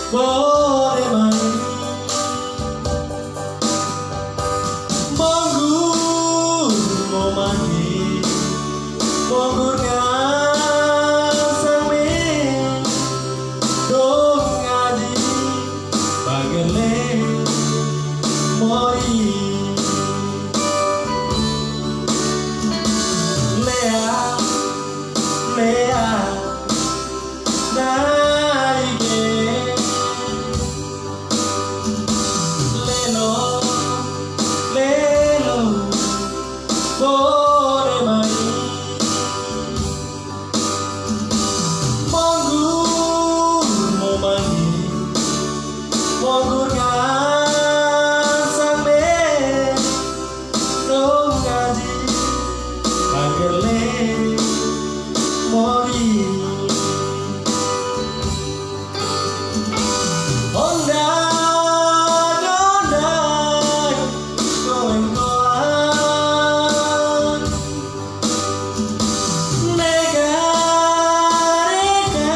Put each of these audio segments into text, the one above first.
boleh main monggur mau mandi monggur ngasang men dong ngaji bagele moi Lea Lea Nai Lelo Lelo boleh main monggur mau mandi monggur ngasang men dong ngaji bagele moi Onda Dondai Koen-koan Nega-nega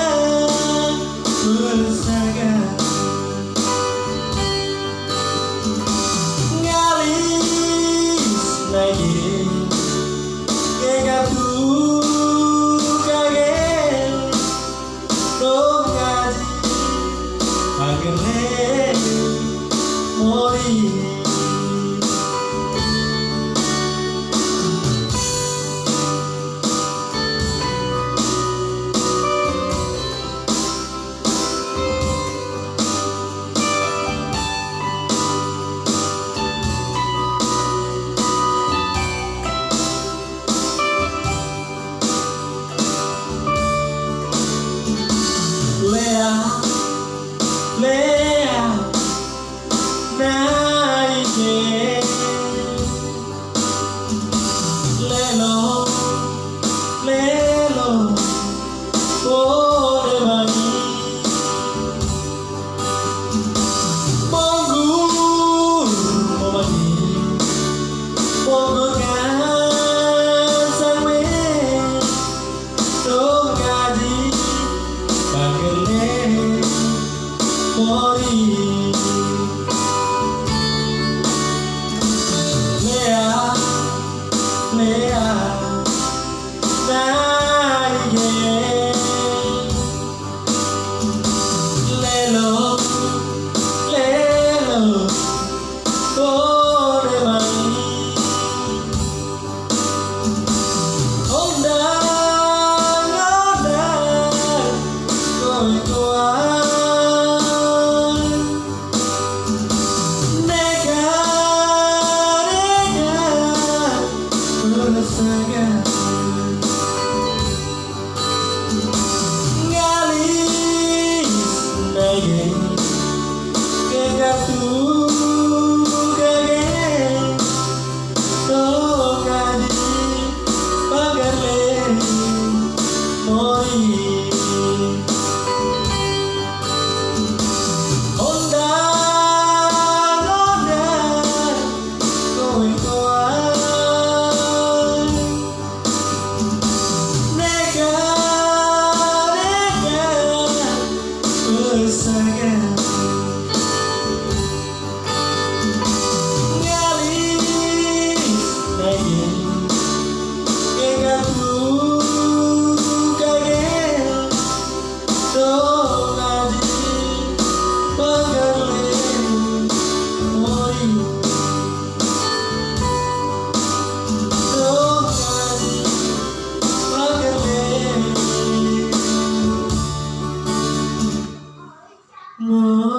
Bersaga Ngalis lagi Kegatu kagen Dong ngaji Agale moi Lea Lea Nai Lelo Lelo boleh main monggur mau mandi monggur ngasang men dong ngaji bagele moi Lea Lea Nai Lelo Lelo boleh main Onda Dondai Koen-koan Nega-nega bersaga Ngalis lagi Kegatu kagen Dong ngaji bagale moi Onda Dondai Koen-koan Nega-nega bersaga Ngalis lagi Kegatu kagen Dong ngaji bagale moi Dong ngaji bagale moi